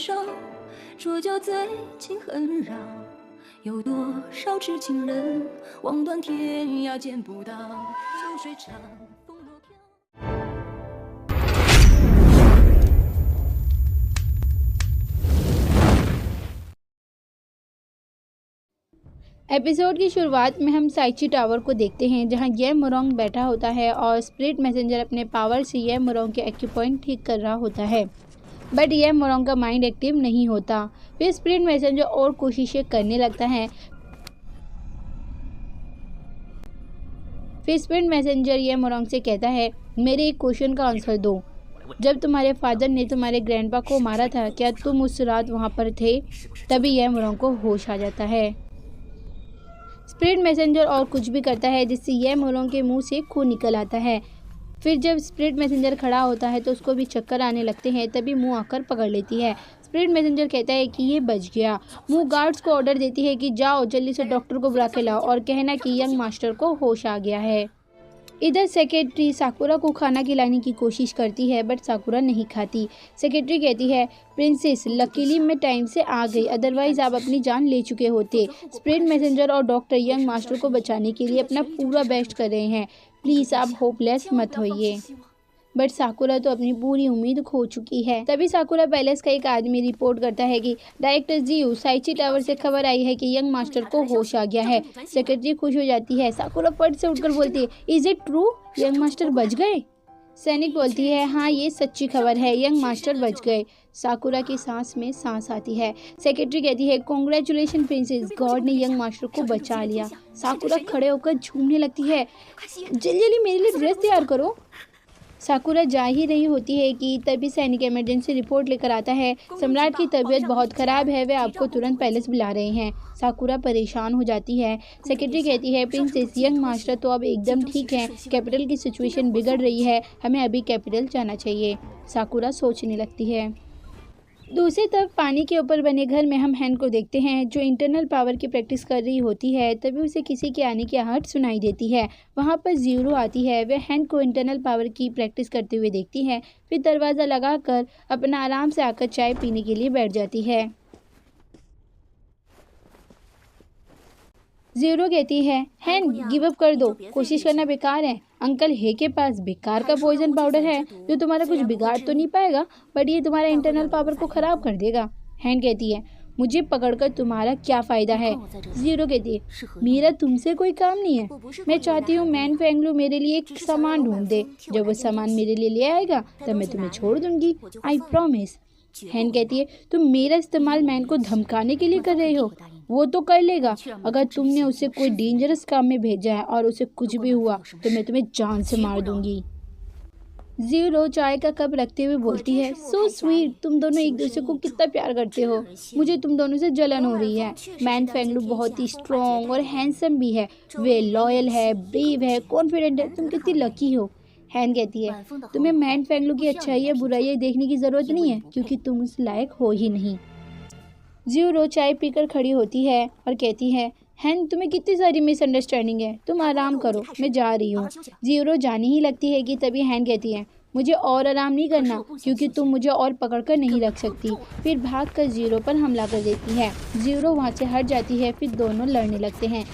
手，说就最近很绕，有多少痴情人望断天涯见不到，秋水长风若飘。एपिसोड की शुरुआत में हम साइची टावर को देखते हैं, जहां ये मोरोंग बैठा होता है और स्पिरिट मैसेंजर अपने पावर से ये मोरोंग के एक्यूपॉइंट ठीक कर रहा होता है। बट ये मोरोंग का माइंड एक्टिव नहीं होता। फिर स्पिरिट मैसेंजर और कोशिशें करने लगता है। फिर स्पिरिट मैसेंजर ये मोरोंग से कहता है, मेरे एक क्वेश्चन का आंसर दो। जब तुम्हारे फादर ने तुम्हारे ग्रैंडपा को मारा था, क्या तुम उस रात वहाँ पर थे? तभी यह मोरोंग को होश आ जाता है। स्पिरिट मैसेंजर और कुछ भी करता है जिससे यह मोरोंग के मुंह से खून निकल आता है। फिर जब स्पिरिट मैसेंजर खड़ा होता है तो उसको भी चक्कर आने लगते हैं, तभी मुंह आकर पकड़ लेती है। स्पिरिट मैसेंजर कहता है कि ये बच गया। मुंह गार्ड्स को ऑर्डर देती है कि जाओ जल्दी से डॉक्टर को बुला के लाओ और कहना कि यंग मास्टर को होश आ गया है। इधर सेक्रेटरी साकुरा को खाना खिलाने की कोशिश करती है, बट साकुरा नहीं खाती। सेक्रेटरी कहती है, प्रिंसेस लकीली मैं टाइम से आ गई, अदरवाइज आप अपनी जान ले चुके होते। स्पिरिट मैसेंजर और डॉक्टर यंग मास्टर को बचाने के लिए अपना पूरा बेस्ट कर रहे हैं, प्लीज़ आप होपलेस मत होइए। बट साकुरा तो अपनी पूरी उम्मीद खो चुकी है। तभी साकुरा पैलेस का एक आदमी रिपोर्ट करता है कि डायरेक्टर जियू, साइची टावर से खबर आई है कि यंग मास्टर को होश आ गया है। सेक्रेटरी खुश हो जाती है। साकुरा फट से उठकर बोलती है, is it true, young master बच गए? सैनिक बोलती है, हाँ ये सच्ची खबर है, यंग मास्टर बच गए। साकुरा की सांस में सांस आती है। सेक्रेटरी कहती है, कॉन्ग्रेचुलेशन प्रिंसेस, गॉड ने यंग मास्टर को बचा लिया। साकुरा खड़े होकर झूमने लगती है, जल्दी जल्दी मेरे लिए ड्रेस तैयार करो। साकुरा जा ही रही होती है कि तभी सैनिक इमरजेंसी रिपोर्ट लेकर आता है, सम्राट की तबीयत बहुत ख़राब है, वे आपको तुरंत पैलेस बुला रहे हैं। साकुरा परेशान हो जाती है। सेक्रेटरी कहती है, प्रिंसेस यंग मास्टर तो अब एकदम ठीक है, कैपिटल की सिचुएशन बिगड़ रही है, हमें अभी कैपिटल जाना चाहिए। साकुरा सोचने लगती है। दूसरी तरफ पानी के ऊपर बने घर में हम हैन को देखते हैं, जो इंटरनल पावर की प्रैक्टिस कर रही होती है। तभी उसे किसी के आने की आहट सुनाई देती है। वहाँ पर जीरो आती है। वह हैन को इंटरनल पावर की प्रैक्टिस करते हुए देखती है। फिर दरवाज़ा लगाकर अपना आराम से आकर चाय पीने के लिए बैठ जाती है। जीरो कहती है, हैन गिव अप कर दो, कोशिश करना बेकार है। अंकल हे के पास बेकार का पॉइजन पाउडर है जो तुम्हारा कुछ बिगाड़ तो नहीं पाएगा, बट ये तुम्हारा इंटरनल पावर को खराब कर देगा। हैन कहती है, मुझे पकड़कर तुम्हारा क्या फ़ायदा है? जीरो कहती है, मेरा तुमसे कोई काम नहीं है, मैं चाहती हूँ मैन फेंगलू मेरे लिए एक सामान ढूंढ दे, जब वो सामान मेरे लिए ले आएगा तब मैं तुम्हें छोड़ दूंगी, आई प्रॉमिस। हैन कहती है, तुम मेरा इस्तेमाल मैन को धमकाने के लिए कर रहे हो, वो तो कर लेगा। अगर तुमने उसे कोई डेंजरस काम में भेजा है और उसे कुछ भी हुआ तो मैं तुम्हें जान से मार दूंगी। जीरो चाय का कप रखते हुए बोलती है, सो स्वीट, तुम दोनों एक दूसरे को कितना प्यार करते हो, मुझे तुम दोनों से जलन हो रही है। मैन फेंगलू बहुत ही स्ट्रॉन्ग और हैंडसम भी है, वे लॉयल है, ब्रेव है, कॉन्फिडेंट है, तुम कितनी लकी हो। हैन कहती है, तुम्हें मैन फेंगलू की अच्छाई या बुराई देखने की ज़रूरत नहीं है, क्योंकि तुम उस लायक हो ही नहीं। जीरो चाय पीकर खड़ी होती है और कहती है, हैन तुम्हें कितनी सारी मिसअंडरस्टैंडिंग है, तुम आराम करो, मैं जा रही हूँ। जीरो जाने ही लगती है कि तभी हैन कहती है, मुझे और आराम नहीं करना, क्योंकि तुम मुझे और पकड़कर नहीं रख सकती। फिर भागकर जीरो पर हमला कर देती है। जीरो वहाँ से हट जाती है। फिर दोनों लड़ने लगते हैं।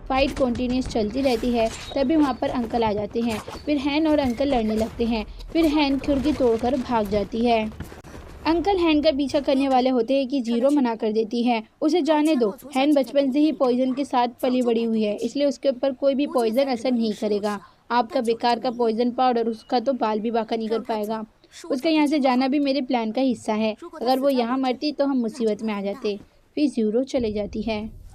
फाइट कंटिन्यूस चलती रहती है। तभी वहाँ पर अंकल आ जाते हैं। फिर हैन और अंकल लड़ने लगते हैं। फिर हैन खिड़की तोड़कर भाग जाती है। अंकल हैन का पीछा करने वाले होते हैं कि जीरो मना कर देती है, उसे जाने दो, हैन बचपन से ही पॉइजन के साथ पली बड़ी हुई है, इसलिए उसके ऊपर कोई भी पॉइजन असर नहीं करेगा। आपका बेकार का पॉइजन पाउडर उसका तो बाल भी बाका नहीं कर पाएगा। उसका यहाँ से जाना भी मेरे प्लान का हिस्सा है, अगर वो यहाँ मरती तो हम मुसीबत में आ जाते। फिर जीरो चले जाती है।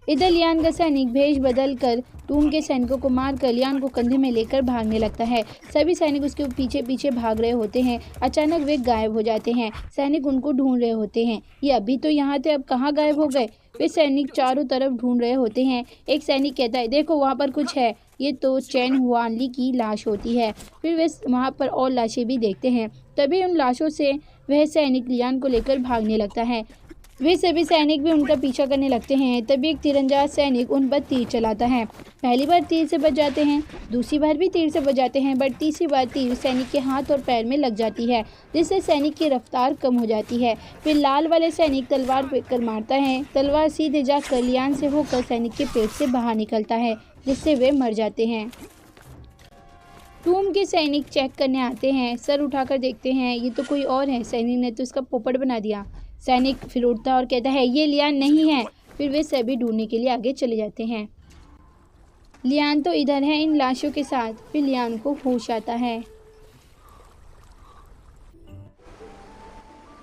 इधर लियान का सैनिक भेष बदल कर टूम के सैनिकों को मारकर लियान को कंधे में लेकर भागने लगता है। सभी सैनिक उसके पीछे पीछे भाग रहे होते हैं। अचानक वे गायब हो जाते हैं। सैनिक उनको ढूंढ रहे होते हैं, ये अभी तो यहाँ थे, अब कहाँ गायब हो गए। वे सैनिक चारों तरफ ढूंढ रहे होते हैं। एक सैनिक कहता है, देखो वहाँ पर कुछ है, ये तो चैन हुआनली की लाश होती है। फिर वे वहाँ पर और लाशें भी देखते हैं। तभी उन लाशों से वह सैनिक लियान को लेकर भागने लगता है। वे सभी सैनिक भी उनका पीछा करने लगते हैं। तभी एक तीरंदाज सैनिक उन पर तीर चलाता है। पहली बार तीर से बच जाते हैं, दूसरी बार भी तीर से बच जाते हैं, बट तीसरी बार तीर सैनिक के हाथ और पैर में लग जाती है, जिससे सैनिक की रफ्तार कम हो जाती है। फिर लाल वाले सैनिक तलवार फेंककर मारता है। तलवार सीधे जाकर लियान से होकर सैनिक के पेट से बाहर निकलता है, जिससे वे मर जाते हैं। टूम के सैनिक चेक करने आते हैं, सर उठाकर देखते हैं, ये तो कोई और है, सैनिक ने तो इसका पोपट बना दिया। सैनिक फिर उठता और कहता है, ये लियान नहीं है। फिर वे सभी ढूंढने के लिए आगे चले जाते हैं। लियान तो इधर है इन लाशों के साथ। फिर लियान को होश आता है।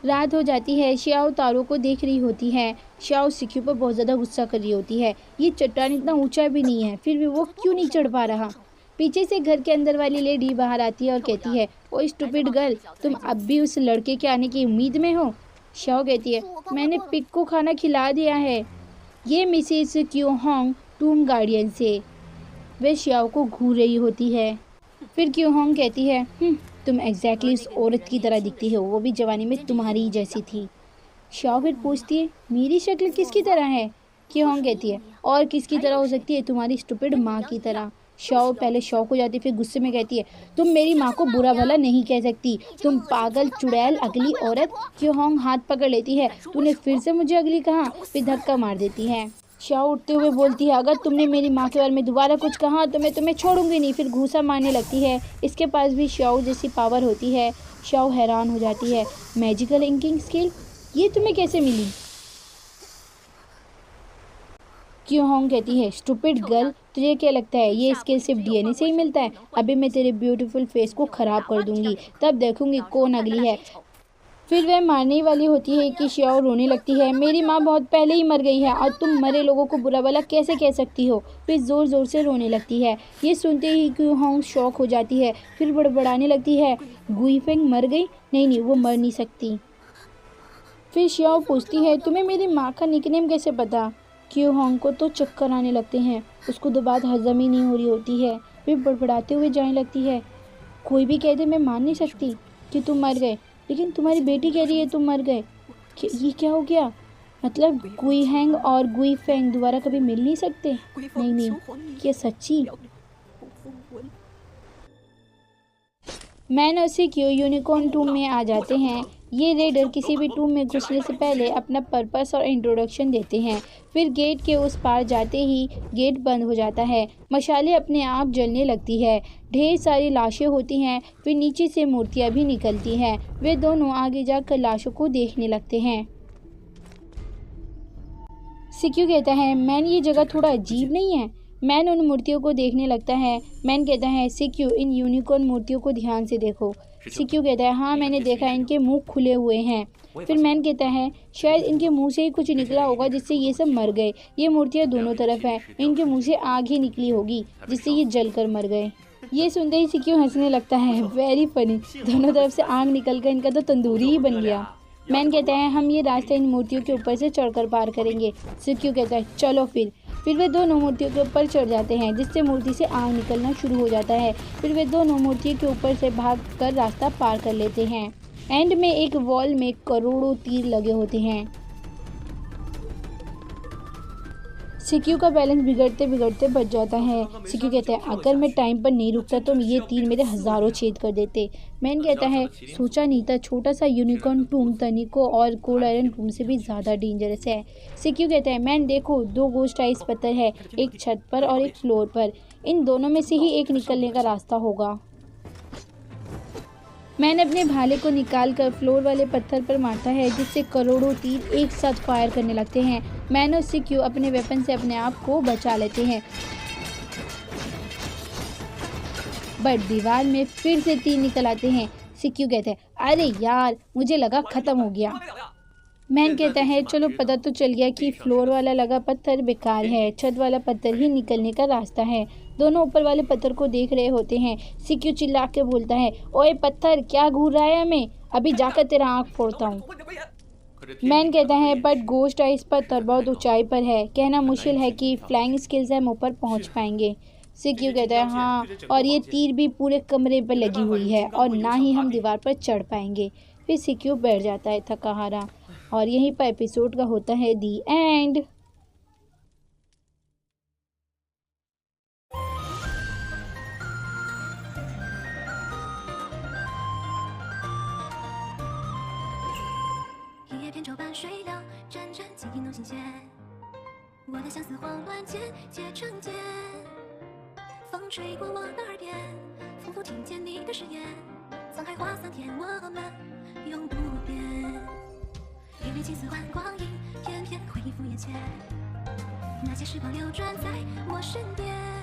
रात हो जाती है। श्याओ तारों को देख रही होती है। श्याओ सिक्यू पर बहुत ज़्यादा गुस्सा कर रही होती है। ये चट्टान इतना ऊंचा भी नहीं है, फिर भी वो क्यों नहीं चढ़ पा रहा। पीछे से घर के अंदर वाली लेडी बाहर आती है और कहती है, ओ स्टूपिड गर्ल, तुम अब भी उस लड़के के आने की उम्मीद में हो। श्याओ कहती है, मैंने पिग को खाना खिला दिया है। ये मिसेस क्यू होंग टूम गार्डियन से। वे श्याओ को घूर रही होती है। फिर क्यू होंग कहती है, तुम एग्जैक्टली उस औरत की तरह दिखती हो, वो भी जवानी में तुम्हारी ही जैसी थी। श्याओ फिर पूछती है, मेरी शक्ल किसकी तरह है। क्यू होंग कहती है, और किसकी तरह हो सकती है, तुम्हारी स्टूपिड माँ की तरह। श्याओ पहले शौक हो जाती, फिर गुस्से में कहती है, तुम मेरी माँ को बुरा भला नहीं कह सकती, तुम पागल चुड़ैल अगली औरत। क्यू होंग हाथ पकड़ लेती है, तूने फिर से मुझे अगली कहा। फिर धक्का मार देती है। श्याओ उठते हुए बोलती है, अगर तुमने मेरी माँ के बारे में दोबारा कुछ कहा तो मैं तुम्हें छोड़ूंगी नहीं। फिर घूसा मारने लगती है। इसके पास भी श्याओ जैसी पावर होती है। श्याओ हैरान हो जाती है, मैजिकल इंकिंग स्किल, ये तुम्हें कैसे मिली। क्यू होंग कहती है, स्टूपिड गर्ल, तुझे क्या लगता है ये स्किल सिर्फ डीएनए से ही मिलता है। अभी मैं तेरे ब्यूटीफुल फेस को खराब कर दूंगी, तब देखूंगी कौन अगली है। फिर वह मारने वाली होती है कि श्याओ रोने लगती है, मेरी माँ बहुत पहले ही मर गई है और तुम मरे लोगों को बुरा भला कैसे कह सकती हो। फिर ज़ोर ज़ोर से रोने लगती है। ये सुनते ही क्यू होंग शॉक हो जाती है। फिर बड़बड़ाने लगती है, गुइफेंग मर गई, नहीं वो मर नहीं सकती। फिर श्याओ पूछती है, तुम्हें मेरी माँ का निकनेम कैसे पता। क्यू होंग को तो चक्कर आने लगते हैं, उसको तो बात हजम ही नहीं हो रही होती है। फिर बड़बड़ाते हुए जाने लगती है, कोई भी कह दे मैं मान नहीं सकती कि तुम मर गए, लेकिन तुम्हारी बेटी कह रही है तुम मर गए। ये क्या हो गया, मतलब गुइहेंग और गुइफेंग दोबारा कभी मिल नहीं सकते। नहीं, ये सच्ची। मैन और सिक्यू यूनिकॉर्न टूम में आ जाते हैं। ये रेडर किसी भी टूम में घुसने से पहले अपना पर्पस और इंट्रोडक्शन देते हैं। फिर गेट के उस पार जाते ही गेट बंद हो जाता है। मशालें अपने आप जलने लगती है। ढेर सारी लाशें होती हैं। फिर नीचे से मूर्तियां भी निकलती हैं। वे दोनों आगे जाकर लाशों को देखने लगते हैं। सिक्यू कहता है, मैन ये जगह थोड़ा अजीब नहीं है। मैन उन मूर्तियों को देखने लगता है। मैन कहता है, सिक्यू इन यूनिकॉर्न मूर्तियों को ध्यान से देखो। सिक्यू कहता है, हाँ मैंने देखा, इनके मुंह खुले हुए हैं। फिर मैन कहता है, शायद इनके मुंह से ही कुछ निकला होगा जिससे ये सब मर गए। ये मूर्तियाँ दोनों तरफ हैं, इनके मुंह से आग ही निकली होगी जिससे ये जलकर मर गए। ये सुनते ही सिक्यू हंसने लगता है, वेरी फनी, दोनों तरफ से आग निकल कर इनका तो तंदूरी ही बन गया। मैन कहता है, हम ये रास्ता इन मूर्तियों के ऊपर से चढ़कर पार करेंगे। सिक्यू कहता है, चलो फिर वे दोनों मूर्तियों के ऊपर चढ़ जाते हैं, जिससे मूर्ति से आग निकलना शुरू हो जाता है। फिर वे दोनों मूर्तियों के ऊपर से भागकर रास्ता पार कर लेते हैं। एंड में एक वॉल में करोड़ों तीर लगे होते हैं। सिक्यू का बैलेंस बिगड़ते बिगड़ते बच जाता है। सिक्यू कहता है, अगर मैं टाइम पर नहीं रुकता तो ये तीर मेरे हजारों छेद कर देते। मैन कहता है, सोचा नहीं था छोटा सा यूनिकॉर्न टूम तनिको और कोल्ड आयरन टूम से भी ज़्यादा डेंजरस है। सिक्यू कहता है, मैन देखो, 2 घोस्ट आइस पत्थर है, एक छत पर और एक फ्लोर पर। इन दोनों में से ही एक निकलने का रास्ता होगा। मैन अपने भाले को निकाल कर फ्लोर वाले पत्थर पर मारता है, जिससे करोड़ों तीर एक साथ फायर करने लगते हैं। मैन और सिक्यू अपने वेपन से अपने आप को बचा लेते हैं, बट दीवार में फिर से तीर निकल आते हैं। सिक्यू कहते हैं, अरे यार, मुझे लगा खत्म हो गया। मैन कहता है, चलो पता तो चल गया कि फ्लोर वाला लगा पत्थर बेकार है, छत वाला पत्थर ही निकलने का रास्ता है। दोनों ऊपर वाले पत्थर को देख रहे होते हैं। सिक्यू चिल्ला के बोलता है, ओए पत्थर, क्या घूर रहा है हमें, अभी जाकर तेरा आँख फोड़ता हूँ। मैन कहता है, बट घोस्ट आइस पत्थर बहुत ऊंचाई पर है, कहना मुश्किल है कि फ्लाइंग स्किल से हम ऊपर पहुँच पाएंगे। सिक्यू कहता है, हाँ, और ये तीर भी पूरे कमरे पर लगी हुई है और ना ही हम दीवार पर चढ़ पाएंगे। फिर सिक्यू बैठ जाता है थका हारा। और यहीं पर एपिसोड का होता है दी एंड।一夜扁舟般水流，盏盏记忆弄心弦。我的相思慌乱间结成茧，风吹过我的耳边，仿佛听见你的誓言。沧海化桑田，我们永不变。一缕青丝换光阴，片片回忆浮眼前。那些时光流转在我身边。